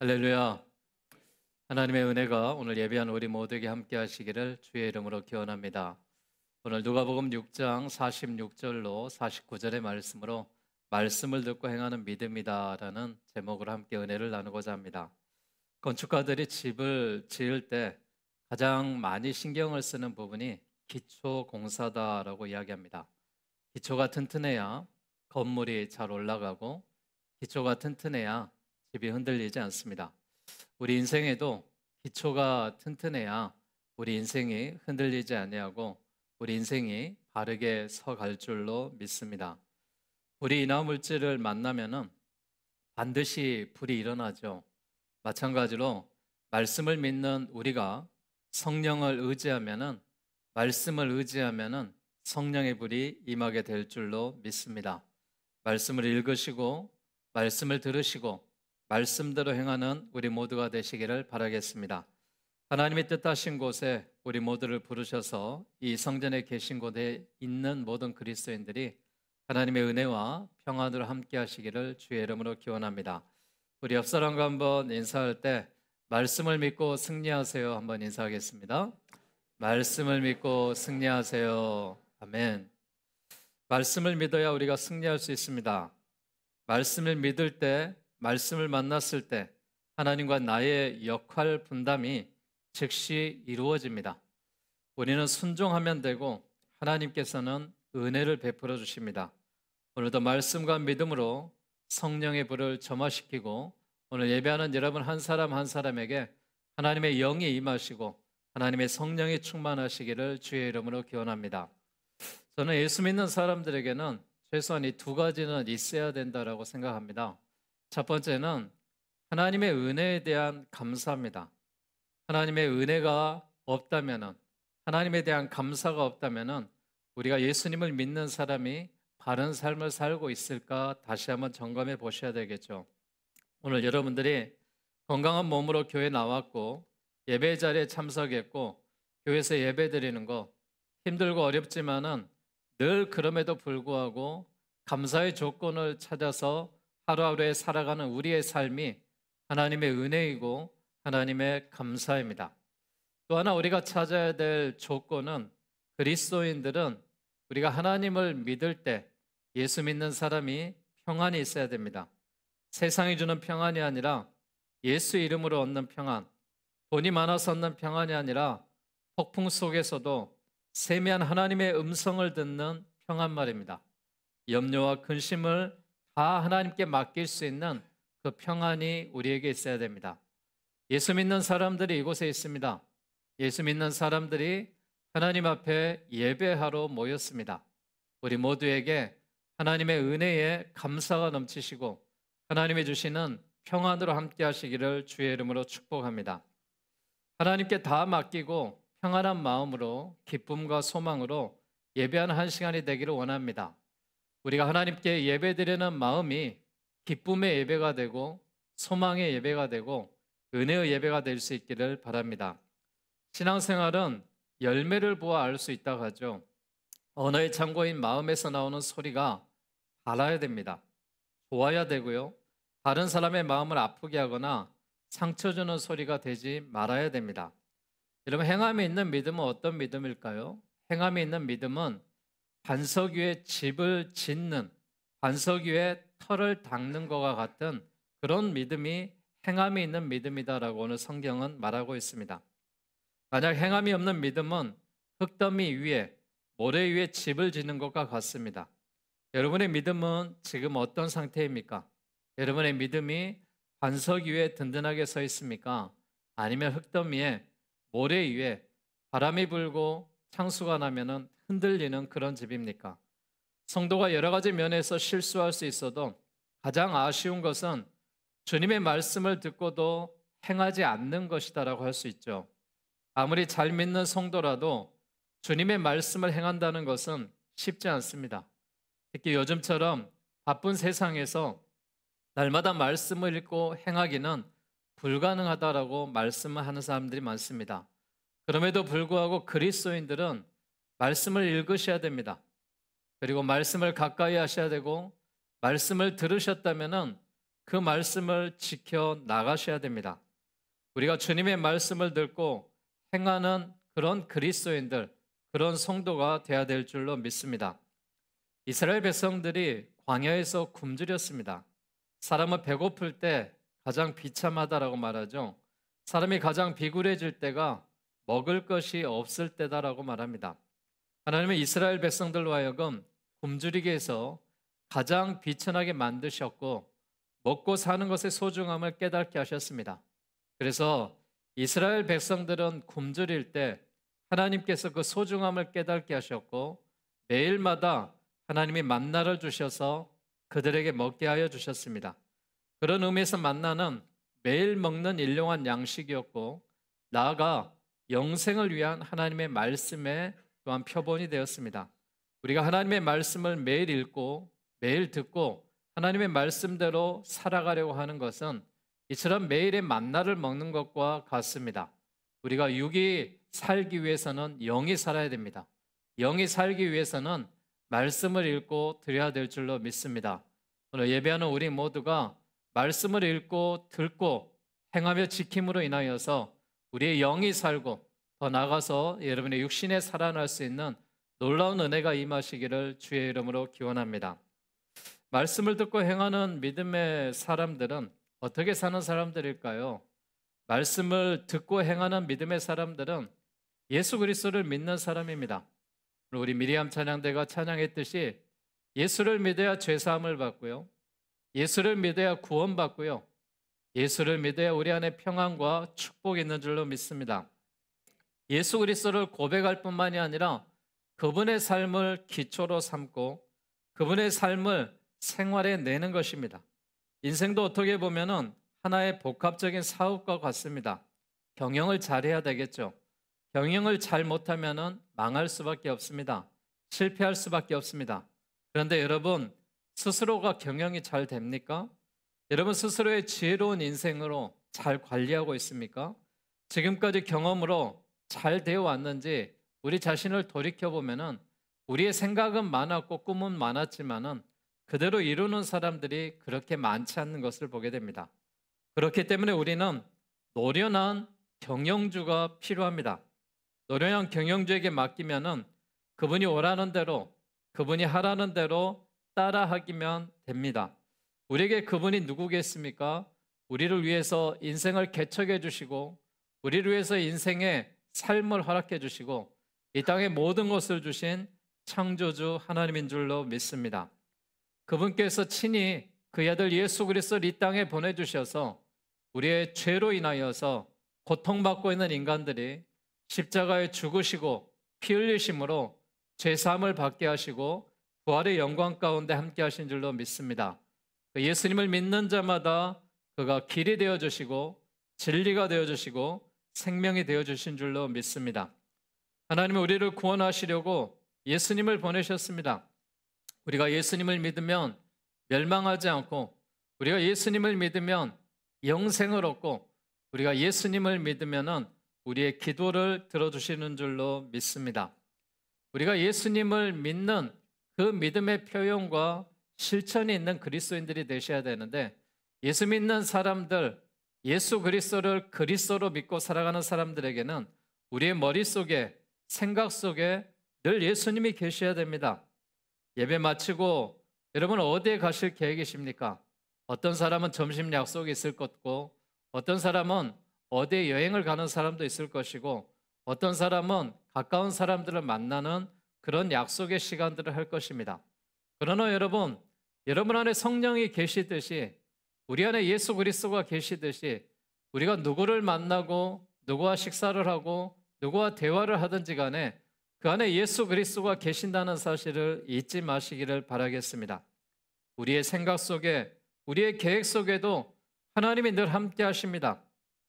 할렐루야. 하나님의 은혜가 오늘 예배한 우리 모두에게 함께 하시기를 주의 이름으로 기원합니다. 오늘 누가복음 6장 46절로 49절의 말씀으로 말씀을 듣고 행하는 믿음이다라는 제목으로 함께 은혜를 나누고자 합니다. 건축가들이 집을 지을 때 가장 많이 신경을 쓰는 부분이 기초 공사다라고 이야기합니다. 기초가 튼튼해야 건물이 잘 올라가고 기초가 튼튼해야 집이 흔들리지 않습니다. 우리 인생에도 기초가 튼튼해야 우리 인생이 흔들리지 아니하고 우리 인생이 바르게 서갈 줄로 믿습니다. 불이 인화물질을 만나면은 반드시 불이 일어나죠. 마찬가지로 말씀을 믿는 우리가 성령을 의지하면은 말씀을 의지하면은 성령의 불이 임하게 될 줄로 믿습니다. 말씀을 읽으시고 말씀을 들으시고 말씀대로 행하는 우리 모두가 되시기를 바라겠습니다. 하나님의 뜻하신 곳에 우리 모두를 부르셔서 이 성전에 계신 곳에 있는 모든 그리스도인들이 하나님의 은혜와 평안으로 함께 하시기를 주의 이름으로 기원합니다. 우리 옆 사람과 한번 인사할 때 말씀을 믿고 승리하세요 한번 인사하겠습니다. 말씀을 믿고 승리하세요. 아멘. 말씀을 믿어야 우리가 승리할 수 있습니다. 말씀을 믿을 때, 말씀을 만났을 때 하나님과 나의 역할 분담이 즉시 이루어집니다. 우리는 순종하면 되고 하나님께서는 은혜를 베풀어 주십니다. 오늘도 말씀과 믿음으로 성령의 불을 점화시키고 오늘 예배하는 여러분 한 사람 한 사람에게 하나님의 영이 임하시고 하나님의 성령이 충만하시기를 주의 이름으로 기원합니다. 저는 예수 믿는 사람들에게는 최소한 이 두 가지는 있어야 된다고 생각합니다. 첫 번째는 하나님의 은혜에 대한 감사입니다. 하나님의 은혜가 없다면은, 하나님에 대한 감사가 없다면은 우리가 예수님을 믿는 사람이 바른 삶을 살고 있을까 다시 한번 점검해 보셔야 되겠죠. 오늘 여러분들이 건강한 몸으로 교회 나왔고 예배 자리에 참석했고 교회에서 예배 드리는 거 힘들고 어렵지만은 늘 그럼에도 불구하고 감사의 조건을 찾아서 하루하루에 살아가는 우리의 삶이 하나님의 은혜이고 하나님의 감사입니다. 또 하나 우리가 찾아야 될 조건은 그리스도인들은 우리가 하나님을 믿을 때 예수 믿는 사람이 평안이 있어야 됩니다. 세상이 주는 평안이 아니라 예수 이름으로 얻는 평안, 돈이 많아서 얻는 평안이 아니라 폭풍 속에서도 세미한 하나님의 음성을 듣는 평안 말입니다. 염려와 근심을 다 하나님께 맡길 수 있는 그 평안이 우리에게 있어야 됩니다. 예수 믿는 사람들이 이곳에 있습니다. 예수 믿는 사람들이 하나님 앞에 예배하러 모였습니다. 우리 모두에게 하나님의 은혜에 감사가 넘치시고 하나님이 주시는 평안으로 함께 하시기를 주의 이름으로 축복합니다. 하나님께 다 맡기고 평안한 마음으로 기쁨과 소망으로 예배하는 한 시간이 되기를 원합니다. 우리가 하나님께 예배드리는 마음이 기쁨의 예배가 되고 소망의 예배가 되고 은혜의 예배가 될 수 있기를 바랍니다. 신앙생활은 열매를 보아 알 수 있다고 하죠. 언어의 창고인 마음에서 나오는 소리가 달아야 됩니다. 좋아야 되고요. 다른 사람의 마음을 아프게 하거나 상처 주는 소리가 되지 말아야 됩니다. 여러분, 행함이 있는 믿음은 어떤 믿음일까요? 행함이 있는 믿음은 반석 위에 집을 짓는, 반석 위에 터를 닦는 것과 같은 그런 믿음이 행함이 있는 믿음이다라고 오늘 성경은 말하고 있습니다. 만약 행함이 없는 믿음은 흙더미 위에, 모래 위에 집을 짓는 것과 같습니다. 여러분의 믿음은 지금 어떤 상태입니까? 여러분의 믿음이 반석 위에 든든하게 서 있습니까? 아니면 흙더미에, 모래 위에 바람이 불고 창수가 나면은 흔들리는 그런 집입니까? 성도가 여러 가지 면에서 실수할 수 있어도 가장 아쉬운 것은 주님의 말씀을 듣고도 행하지 않는 것이다라고 할 수 있죠. 아무리 잘 믿는 성도라도 주님의 말씀을 행한다는 것은 쉽지 않습니다. 특히 요즘처럼 바쁜 세상에서 날마다 말씀을 읽고 행하기는 불가능하다라고 말씀을 하는 사람들이 많습니다. 그럼에도 불구하고 그리스도인들은 말씀을 읽으셔야 됩니다. 그리고 말씀을 가까이 하셔야 되고 말씀을 들으셨다면은 그 말씀을 지켜 나가셔야 됩니다. 우리가 주님의 말씀을 듣고 행하는 그런 그리스도인들, 그런 성도가 되어야 될 줄로 믿습니다. 이스라엘 백성들이 광야에서 굶주렸습니다. 사람은 배고플 때 가장 비참하다라고 말하죠. 사람이 가장 비굴해질 때가 먹을 것이 없을 때다라고 말합니다. 하나님은 이스라엘 백성들로 하여금 굶주리게 해서 가장 비천하게 만드셨고 먹고 사는 것의 소중함을 깨닫게 하셨습니다. 그래서 이스라엘 백성들은 굶주릴 때 하나님께서 그 소중함을 깨닫게 하셨고 매일마다 하나님이 만나를 주셔서 그들에게 먹게 하여 주셨습니다. 그런 의미에서 만나는 매일 먹는 일용한 양식이었고 나아가 영생을 위한 하나님의 말씀의 또한 표본이 되었습니다. 우리가 하나님의 말씀을 매일 읽고 매일 듣고 하나님의 말씀대로 살아가려고 하는 것은 이처럼 매일의 만나를 먹는 것과 같습니다. 우리가 육이 살기 위해서는 영이 살아야 됩니다. 영이 살기 위해서는 말씀을 읽고 드려야 될 줄로 믿습니다. 오늘 예배하는 우리 모두가 말씀을 읽고 듣고 행하며 지킴으로 인하여서 우리의 영이 살고 더 나아가서 여러분의 육신에 살아날 수 있는 놀라운 은혜가 임하시기를 주의 이름으로 기원합니다. 말씀을 듣고 행하는 믿음의 사람들은 어떻게 사는 사람들일까요? 말씀을 듣고 행하는 믿음의 사람들은 예수 그리스도를 믿는 사람입니다. 우리 미리암 찬양대가 찬양했듯이 예수를 믿어야 죄사함을 받고요. 예수를 믿어야 구원받고요. 예수를 믿어야 우리 안에 평안과 축복이 있는 줄로 믿습니다. 예수 그리스도를 고백할 뿐만이 아니라 그분의 삶을 기초로 삼고 그분의 삶을 생활에 내는 것입니다. 인생도 어떻게 보면은 하나의 복합적인 사업과 같습니다. 경영을 잘해야 되겠죠. 경영을 잘 못하면은 망할 수밖에 없습니다. 실패할 수밖에 없습니다. 그런데 여러분 스스로가 경영이 잘 됩니까? 여러분 스스로의 지혜로운 인생으로 잘 관리하고 있습니까? 지금까지 경험으로 잘 되어 왔는지 우리 자신을 돌이켜보면은 우리의 생각은 많았고 꿈은 많았지만은 그대로 이루는 사람들이 그렇게 많지 않는 것을 보게 됩니다. 그렇기 때문에 우리는 노련한 경영주가 필요합니다. 노련한 경영주에게 맡기면은 그분이 오라는 대로, 그분이 하라는 대로 따라하기면 됩니다. 우리에게 그분이 누구겠습니까? 우리를 위해서 인생을 개척해 주시고 우리를 위해서 인생의 삶을 허락해 주시고 이 땅의 모든 것을 주신 창조주 하나님인 줄로 믿습니다. 그분께서 친히 그의 아들 예수 그리스도를 이 땅에 보내주셔서 우리의 죄로 인하여서 고통받고 있는 인간들이 십자가에 죽으시고 피 흘리심으로 죄사함을 받게 하시고 부활의 영광 가운데 함께 하신 줄로 믿습니다. 예수님을 믿는 자마다 그가 길이 되어주시고 진리가 되어주시고 생명이 되어주신 줄로 믿습니다. 하나님은 우리를 구원하시려고 예수님을 보내셨습니다. 우리가 예수님을 믿으면 멸망하지 않고 우리가 예수님을 믿으면 영생을 얻고 우리가 예수님을 믿으면 우리의 기도를 들어주시는 줄로 믿습니다. 우리가 예수님을 믿는 그 믿음의 표현과 실천이 있는 그리스도인들이 되셔야 되는데 예수 믿는 사람들, 예수 그리스도를 그리스도로 믿고 살아가는 사람들에게는 우리의 머릿속에 생각 속에 늘 예수님이 계셔야 됩니다. 예배 마치고 여러분 어디에 가실 계획이십니까? 어떤 사람은 점심 약속이 있을 것고 어떤 사람은 어디에 여행을 가는 사람도 있을 것이고 어떤 사람은 가까운 사람들을 만나는 그런 약속의 시간들을 할 것입니다. 그러나 여러분 안에 성령이 계시듯이 우리 안에 예수 그리스도가 계시듯이 우리가 누구를 만나고 누구와 식사를 하고 누구와 대화를 하든지 간에 그 안에 예수 그리스도가 계신다는 사실을 잊지 마시기를 바라겠습니다. 우리의 생각 속에 우리의 계획 속에도 하나님이 늘 함께 하십니다.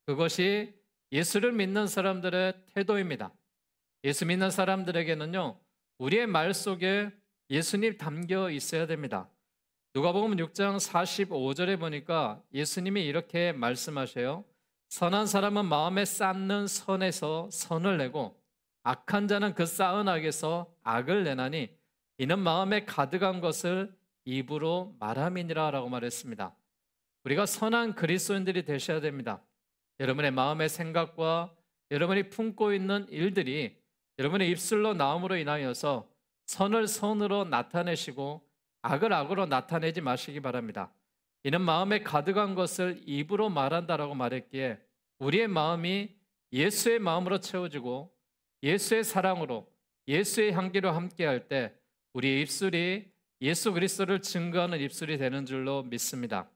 그것이 예수를 믿는 사람들의 태도입니다. 예수 믿는 사람들에게는요 우리의 말 속에 예수님 담겨 있어야 됩니다. 누가복음 6장 45절에 보니까 예수님이 이렇게 말씀하셔요. 선한 사람은 마음에 쌓는 선에서 선을 내고 악한 자는 그 쌓은 악에서 악을 내나니 이는 마음에 가득한 것을 입으로 말함이니라 라고 말했습니다. 우리가 선한 그리스도인들이 되셔야 됩니다. 여러분의 마음의 생각과 여러분이 품고 있는 일들이 여러분의 입술로 나옴으로 인하여서 선을 선으로 나타내시고 악을 악으로 나타내지 마시기 바랍니다. 이는 마음에 가득한 것을 입으로 말한다라고 말했기에 우리의 마음이 예수의 마음으로 채워지고 예수의 사랑으로 예수의 향기로 함께할 때 우리의 입술이 예수 그리스도를 증거하는 입술이 되는 줄로 믿습니다.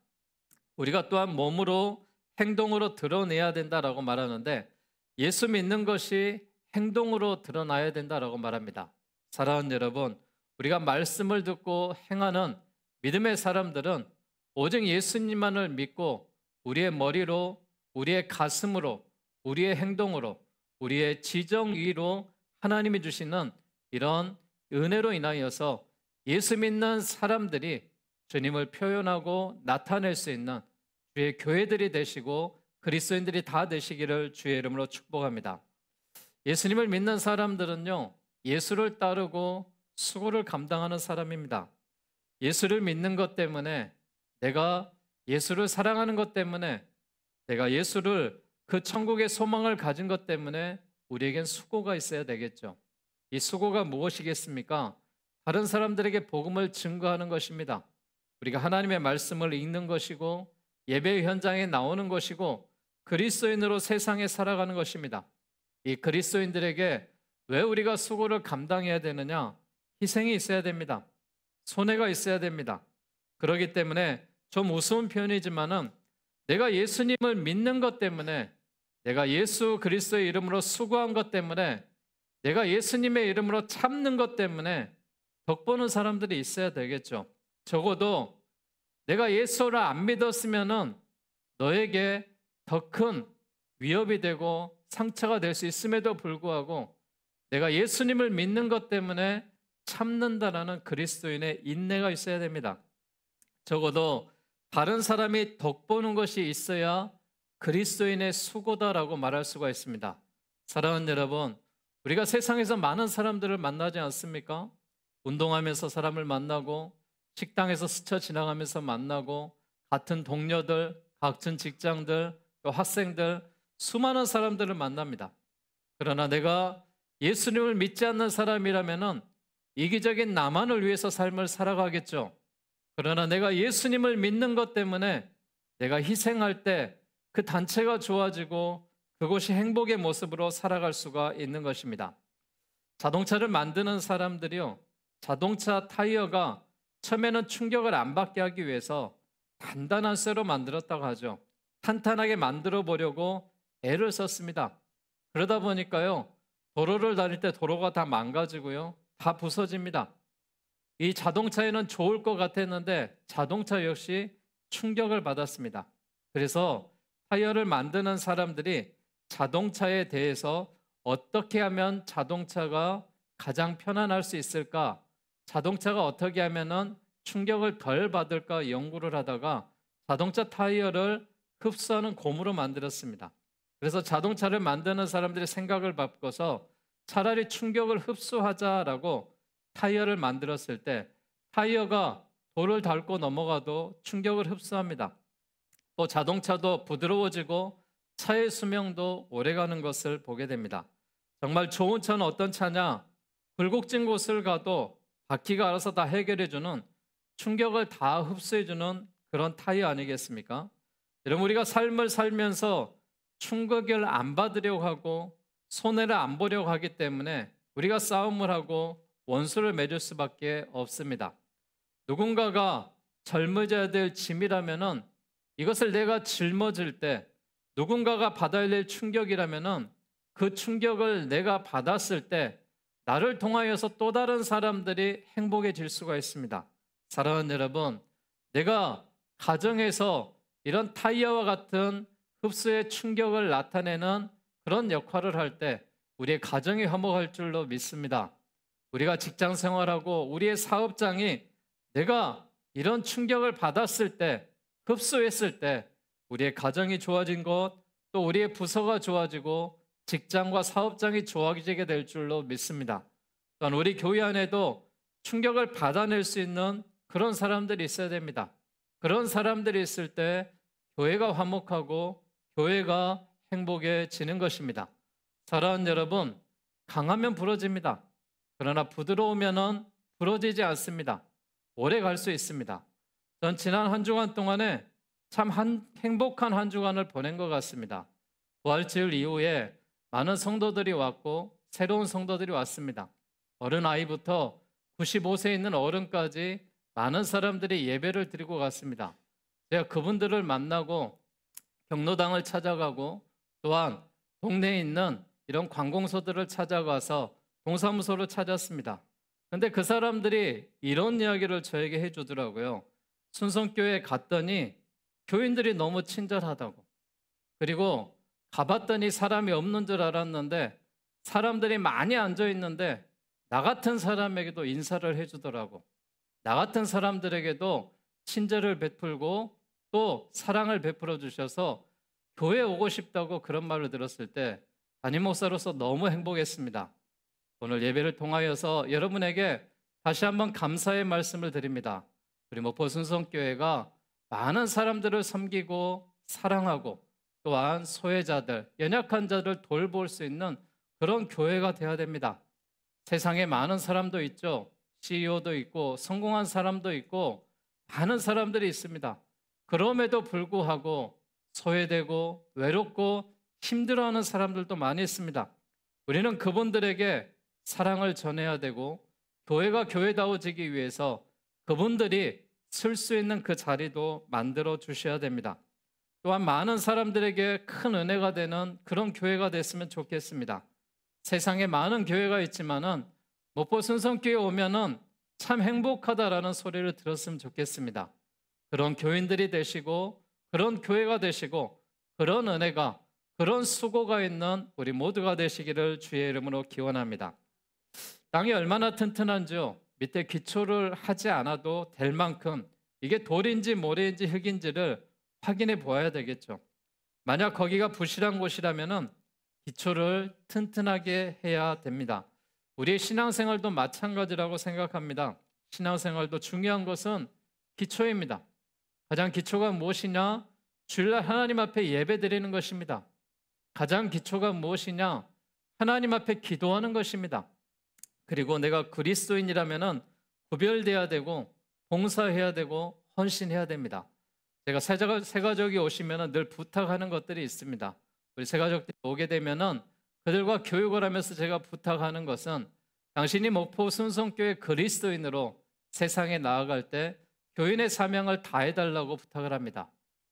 우리가 또한 몸으로 행동으로 드러내야 된다라고 말하는데 예수 믿는 것이 행동으로 드러나야 된다라고 말합니다. 사랑하는 여러분, 우리가 말씀을 듣고 행하는 믿음의 사람들은 오직 예수님만을 믿고 우리의 머리로, 우리의 가슴으로, 우리의 행동으로, 우리의 지정의로 하나님이 주시는 이런 은혜로 인하여서 예수 믿는 사람들이 주님을 표현하고 나타낼 수 있는 주의 교회들이 되시고 그리스도인들이 다 되시기를 주의 이름으로 축복합니다. 예수님을 믿는 사람들은요, 예수를 따르고 수고를 감당하는 사람입니다. 예수를 믿는 것 때문에, 내가 예수를 사랑하는 것 때문에, 내가 예수를 그 천국의 소망을 가진 것 때문에 우리에겐 수고가 있어야 되겠죠. 이 수고가 무엇이겠습니까? 다른 사람들에게 복음을 증거하는 것입니다. 우리가 하나님의 말씀을 읽는 것이고 예배 현장에 나오는 것이고 그리스도인으로 세상에 살아가는 것입니다. 이 그리스도인들에게 왜 우리가 수고를 감당해야 되느냐? 희생이 있어야 됩니다. 손해가 있어야 됩니다. 그렇기 때문에 좀 우스운 표현이지만은 내가 예수님을 믿는 것 때문에, 내가 예수 그리스도의 이름으로 수고한 것 때문에, 내가 예수님의 이름으로 참는 것 때문에 덕보는 사람들이 있어야 되겠죠. 적어도 내가 예수를 안 믿었으면은 너에게 더 큰 위협이 되고 상처가 될 수 있음에도 불구하고 내가 예수님을 믿는 것 때문에 참는다라는 그리스도인의 인내가 있어야 됩니다. 적어도 다른 사람이 덕보는 것이 있어야 그리스도인의 수고다라고 말할 수가 있습니다. 사랑하는 여러분, 우리가 세상에서 많은 사람들을 만나지 않습니까? 운동하면서 사람을 만나고 식당에서 스쳐 지나가면서 만나고 같은 동료들, 같은 직장들, 또 학생들, 수많은 사람들을 만납니다. 그러나 내가 예수님을 믿지 않는 사람이라면 이기적인 나만을 위해서 삶을 살아가겠죠. 그러나 내가 예수님을 믿는 것 때문에 내가 희생할 때 그 단체가 좋아지고 그것이 행복의 모습으로 살아갈 수가 있는 것입니다. 자동차를 만드는 사람들이요, 자동차 타이어가 처음에는 충격을 안 받게 하기 위해서 단단한 쇠로 만들었다고 하죠. 탄탄하게 만들어 보려고 애를 썼습니다. 그러다 보니까요, 도로를 다닐 때 도로가 다 망가지고요, 다 부서집니다. 이 자동차에는 좋을 것 같았는데 자동차 역시 충격을 받았습니다. 그래서 타이어를 만드는 사람들이 자동차에 대해서 어떻게 하면 자동차가 가장 편안할 수 있을까? 자동차가 어떻게 하면 충격을 덜 받을까 연구를 하다가 자동차 타이어를 흡수하는 고무로 만들었습니다. 그래서 자동차를 만드는 사람들이 생각을 바꿔서 차라리 충격을 흡수하자라고 타이어를 만들었을 때 타이어가 돌을 닳고 넘어가도 충격을 흡수합니다. 또 자동차도 부드러워지고 차의 수명도 오래가는 것을 보게 됩니다. 정말 좋은 차는 어떤 차냐? 굴곡진 곳을 가도 바퀴가 알아서 다 해결해주는, 충격을 다 흡수해주는 그런 타이어 아니겠습니까? 여러분, 우리가 삶을 살면서 충격을 안 받으려고 하고 손해를 안 보려고 하기 때문에 우리가 싸움을 하고 원수를 맺을 수밖에 없습니다. 누군가가 짊어져야 될 짐이라면은 이것을 내가 짊어질 때, 누군가가 받아야 될 충격이라면은 그 충격을 내가 받았을 때 나를 통하여서 또 다른 사람들이 행복해질 수가 있습니다. 사랑하는 여러분, 내가 가정에서 이런 타이어와 같은 흡수의 충격을 나타내는 그런 역할을 할 때 우리의 가정이 화목할 줄로 믿습니다. 우리가 직장 생활하고 우리의 사업장이 내가 이런 충격을 받았을 때, 흡수했을 때 우리의 가정이 좋아진 것, 또 우리의 부서가 좋아지고 직장과 사업장이 좋아지게 될 줄로 믿습니다. 또한 우리 교회 안에도 충격을 받아낼 수 있는 그런 사람들이 있어야 됩니다. 그런 사람들이 있을 때 교회가 화목하고 교회가 행복해지는 것입니다. 사랑하는 여러분, 강하면 부러집니다. 그러나 부드러우면 부러지지 않습니다. 오래 갈 수 있습니다. 전 지난 한 주간 동안에 참 행복한 한 주간을 보낸 것 같습니다. 부활주일 이후에 많은 성도들이 왔고 새로운 성도들이 왔습니다. 어른아이부터 95세 있는 어른까지 많은 사람들이 예배를 드리고 갔습니다. 제가 그분들을 만나고 경로당을 찾아가고 또한 동네에 있는 이런 관공서들을 찾아가서 동사무소를 찾았습니다. 근데 그 사람들이 이런 이야기를 저에게 해주더라고요. 순성교회에 갔더니 교인들이 너무 친절하다고. 그리고 가봤더니 사람이 없는 줄 알았는데 사람들이 많이 앉아 있는데 나 같은 사람에게도 인사를 해주더라고. 나 같은 사람들에게도 친절을 베풀고 또 사랑을 베풀어 주셔서 교회에 오고 싶다고 그런 말을 들었을 때 담임 목사로서 너무 행복했습니다. 오늘 예배를 통하여서 여러분에게 다시 한번 감사의 말씀을 드립니다. 우리 목포 순성교회가 많은 사람들을 섬기고 사랑하고 또한 소외자들, 연약한 자들 돌볼 수 있는 그런 교회가 되어야 됩니다. 세상에 많은 사람도 있죠. CEO도 있고 성공한 사람도 있고 많은 사람들이 있습니다. 그럼에도 불구하고 소외되고 외롭고 힘들어하는 사람들도 많이 있습니다. 우리는 그분들에게 사랑을 전해야 되고 교회가 교회다워지기 위해서 그분들이 쓸 수 있는 그 자리도 만들어 주셔야 됩니다. 또한 많은 사람들에게 큰 은혜가 되는 그런 교회가 됐으면 좋겠습니다. 세상에 많은 교회가 있지만은 목포 순성교회 오면은 참 행복하다라는 소리를 들었으면 좋겠습니다. 그런 교인들이 되시고 그런 교회가 되시고 그런 은혜가 그런 수고가 있는 우리 모두가 되시기를 주의 이름으로 기원합니다. 땅이 얼마나 튼튼한지요. 밑에 기초를 하지 않아도 될 만큼 이게 돌인지 모래인지 흙인지를 확인해 보아야 되겠죠. 만약 거기가 부실한 곳이라면은 기초를 튼튼하게 해야 됩니다. 우리의 신앙생활도 마찬가지라고 생각합니다. 신앙생활도 중요한 것은 기초입니다. 가장 기초가 무엇이냐? 주일날 하나님 앞에 예배 드리는 것입니다. 가장 기초가 무엇이냐? 하나님 앞에 기도하는 것입니다. 그리고 내가 그리스도인이라면은 구별돼야 되고 봉사해야 되고 헌신해야 됩니다. 제가 새가족이 오시면은 늘 부탁하는 것들이 있습니다. 우리 새가족들이 오게 되면은 그들과 교육을 하면서 제가 부탁하는 것은 당신이 목포 순성교회 그리스도인으로 세상에 나아갈 때 교인의 사명을 다해달라고 부탁을 합니다.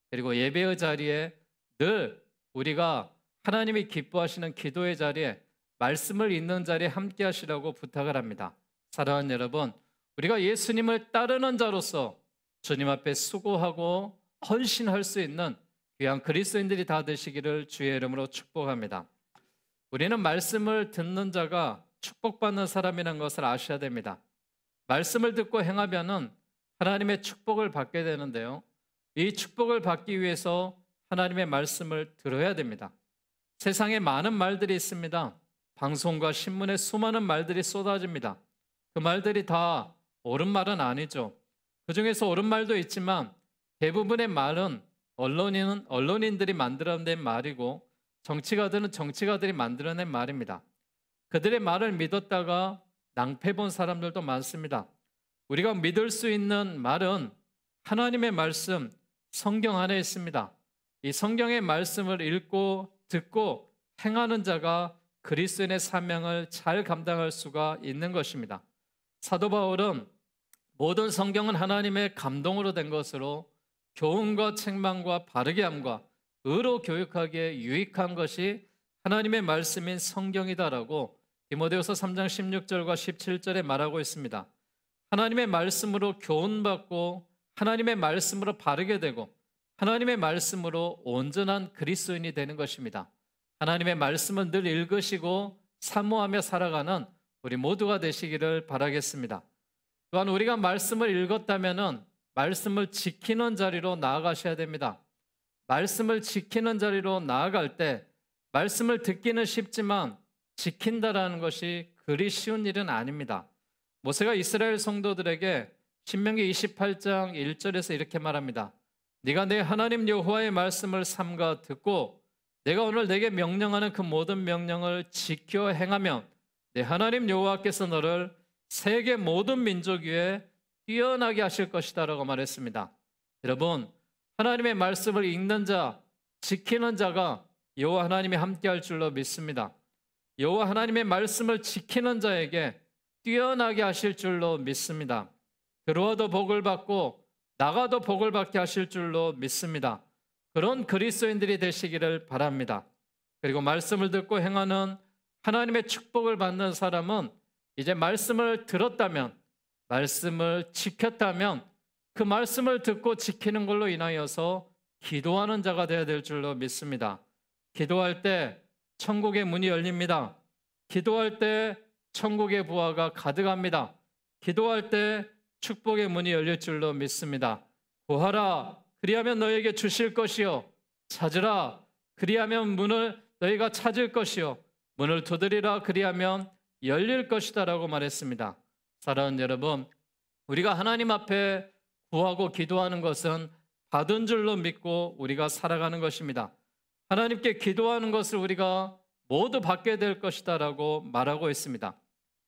그리고 예배의 자리에 늘 우리가 하나님이 기뻐하시는 기도의 자리에 말씀을 읽는 자리에 함께 하시라고 부탁을 합니다. 사랑하는 여러분, 우리가 예수님을 따르는 자로서 주님 앞에 수고하고 헌신할 수 있는 귀한 그리스도인들이 다 되시기를 주의 이름으로 축복합니다. 우리는 말씀을 듣는 자가 축복받는 사람이라는 것을 아셔야 됩니다. 말씀을 듣고 행하면은 하나님의 축복을 받게 되는데요. 이 축복을 받기 위해서 하나님의 말씀을 들어야 됩니다. 세상에 많은 말들이 있습니다. 방송과 신문에 수많은 말들이 쏟아집니다. 그 말들이 다 옳은 말은 아니죠. 그 중에서 옳은 말도 있지만 대부분의 말은 언론인들이 만들어낸 말이고 정치가들은 정치가들이 만들어낸 말입니다. 그들의 말을 믿었다가 낭패 본 사람들도 많습니다. 우리가 믿을 수 있는 말은 하나님의 말씀, 성경 안에 있습니다. 이 성경의 말씀을 읽고 듣고 행하는 자가 그리스도인의 사명을 잘 감당할 수가 있는 것입니다. 사도 바울은 모든 성경은 하나님의 감동으로 된 것으로 교훈과 책망과 바르게 함과 의로 교육하기에 유익한 것이 하나님의 말씀인 성경이다라고 디모데후서 3장 16절과 17절에 말하고 있습니다. 하나님의 말씀으로 교훈받고 하나님의 말씀으로 바르게 되고 하나님의 말씀으로 온전한 그리스도인이 되는 것입니다. 하나님의 말씀은 늘 읽으시고 사모하며 살아가는 우리 모두가 되시기를 바라겠습니다. 또한 우리가 말씀을 읽었다면 말씀을 지키는 자리로 나아가셔야 됩니다. 말씀을 지키는 자리로 나아갈 때 말씀을 듣기는 쉽지만 지킨다라는 것이 그리 쉬운 일은 아닙니다. 모세가 이스라엘 성도들에게 신명기 28장 1절에서 이렇게 말합니다. 네가 내 하나님 여호와의 말씀을 삼가 듣고 내가 오늘 내게 명령하는 그 모든 명령을 지켜 행하면 내 하나님 여호와께서 너를 세계 모든 민족 위에 뛰어나게 하실 것이다 라고 말했습니다. 여러분, 하나님의 말씀을 읽는 자, 지키는 자가 여호와 하나님이 함께할 줄로 믿습니다. 여호와 하나님의 말씀을 지키는 자에게 뛰어나게 하실 줄로 믿습니다. 들어와도 복을 받고 나가도 복을 받게 하실 줄로 믿습니다. 그런 그리스도인들이 되시기를 바랍니다. 그리고 말씀을 듣고 행하는 하나님의 축복을 받는 사람은 이제 말씀을 들었다면, 말씀을 지켰다면 그 말씀을 듣고 지키는 걸로 인하여서 기도하는 자가 되어야 될 줄로 믿습니다. 기도할 때 천국의 문이 열립니다. 기도할 때 천국의 부하가 가득합니다. 기도할 때 축복의 문이 열릴 줄로 믿습니다. 구하라, 그리하면 너에게 주실 것이요. 찾으라, 그리하면 문을 너희가 찾을 것이요. 문을 두드리라, 그리하면 열릴 것이다 라고 말했습니다. 사랑하는 여러분, 우리가 하나님 앞에 구하고 기도하는 것은 받은 줄로 믿고 우리가 살아가는 것입니다. 하나님께 기도하는 것을 우리가 모두 받게 될 것이다 라고 말하고 있습니다.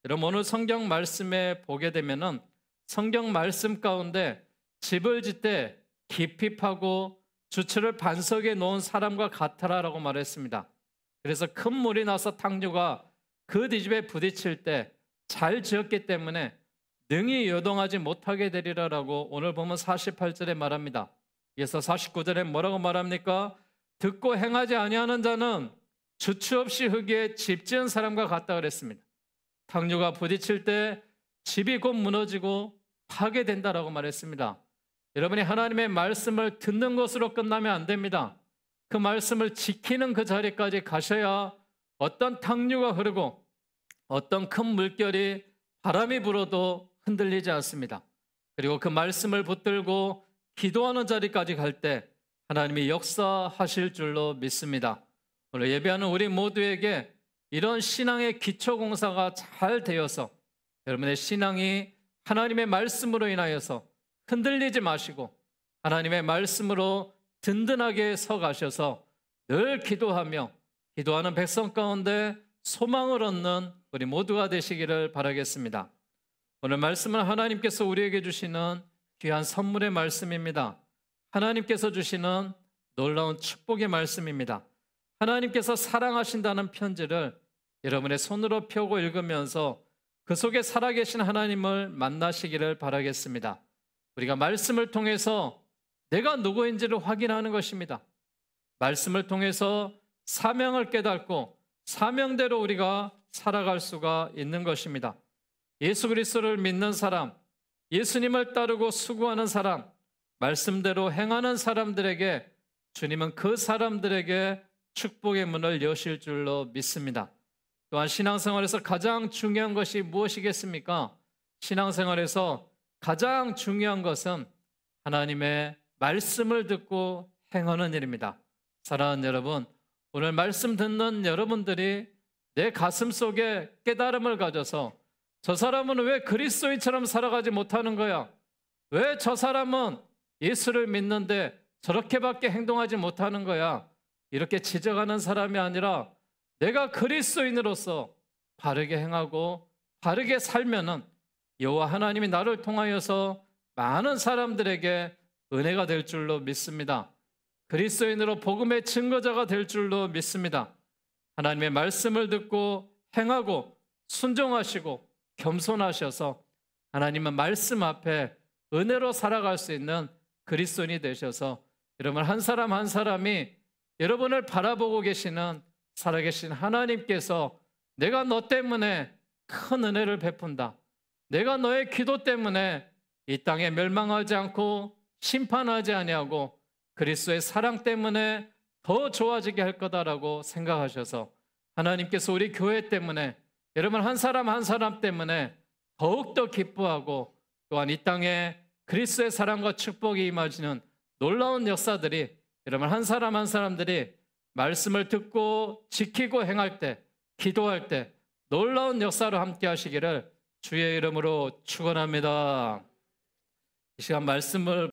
여러분, 오늘 성경 말씀에 보게 되면은 성경 말씀 가운데 집을 짓되 깊이 파고 주철을 반석에 놓은 사람과 같아라라고 말했습니다. 그래서 큰 물이 나서 탕류가 그 집에 부딪힐 때 잘 지었기 때문에 능히 요동하지 못하게 되리라라고 오늘 보면 48절에 말합니다. 그래서 49절에 뭐라고 말합니까? 듣고 행하지 아니하는 자는 주추 없이 흙에 집 지은 사람과 같다 그랬습니다. 탕류가 부딪힐 때 집이 곧 무너지고 파괴된다라고 말했습니다. 여러분이 하나님의 말씀을 듣는 것으로 끝나면 안 됩니다. 그 말씀을 지키는 그 자리까지 가셔야 어떤 탕류가 흐르고 어떤 큰 물결이 바람이 불어도 흔들리지 않습니다. 그리고 그 말씀을 붙들고 기도하는 자리까지 갈 때 하나님이 역사하실 줄로 믿습니다. 오늘 예배하는 우리 모두에게 이런 신앙의 기초 공사가 잘 되어서 여러분의 신앙이 하나님의 말씀으로 인하여서 흔들리지 마시고 하나님의 말씀으로 든든하게 서 가셔서 늘 기도하며 기도하는 백성 가운데 소망을 얻는 우리 모두가 되시기를 바라겠습니다. 오늘 말씀은 하나님께서 우리에게 주시는 귀한 선물의 말씀입니다. 하나님께서 주시는 놀라운 축복의 말씀입니다. 하나님께서 사랑하신다는 편지를 여러분의 손으로 펴고 읽으면서 그 속에 살아계신 하나님을 만나시기를 바라겠습니다. 우리가 말씀을 통해서 내가 누구인지를 확인하는 것입니다. 말씀을 통해서 사명을 깨닫고 사명대로 우리가 살아갈 수가 있는 것입니다. 예수 그리스도를 믿는 사람, 예수님을 따르고 수고하는 사람, 말씀대로 행하는 사람들에게 주님은 그 사람들에게 축복의 문을 여실 줄로 믿습니다. 또한 신앙생활에서 가장 중요한 것이 무엇이겠습니까? 신앙생활에서 가장 중요한 것은 하나님의 말씀을 듣고 행하는 일입니다. 사랑하는 여러분, 오늘 말씀 듣는 여러분들이 내 가슴 속에 깨달음을 가져서 저 사람은 왜 그리스도인처럼 살아가지 못하는 거야? 왜 저 사람은 예수를 믿는데 저렇게밖에 행동하지 못하는 거야? 이렇게 지적하는 사람이 아니라 내가 그리스도인으로서 바르게 행하고 바르게 살면은 여호와 하나님이 나를 통하여서 많은 사람들에게 은혜가 될 줄로 믿습니다. 그리스도인으로 복음의 증거자가 될 줄로 믿습니다. 하나님의 말씀을 듣고 행하고 순종하시고 겸손하셔서 하나님의 말씀 앞에 은혜로 살아갈 수 있는 그리스도인이 되셔서 여러분 한 사람 한 사람이 여러분을 바라보고 계시는 살아계신 하나님께서 내가 너 때문에 큰 은혜를 베푼다. 내가 너의 기도 때문에 이 땅에 멸망하지 않고 심판하지 아니하고 그리스도의 사랑 때문에 더 좋아지게 할 거다라고 생각하셔서 하나님께서 우리 교회 때문에 여러분 한 사람 한 사람 때문에 더욱더 기뻐하고 또한 이 땅에 그리스도의 사랑과 축복이 임하시는 놀라운 역사들이 여러분 한 사람 한 사람들이 말씀을 듣고 지키고 행할 때 기도할 때 놀라운 역사로 함께 하시기를 주의 이름으로 축원합니다. 이 시간 말씀을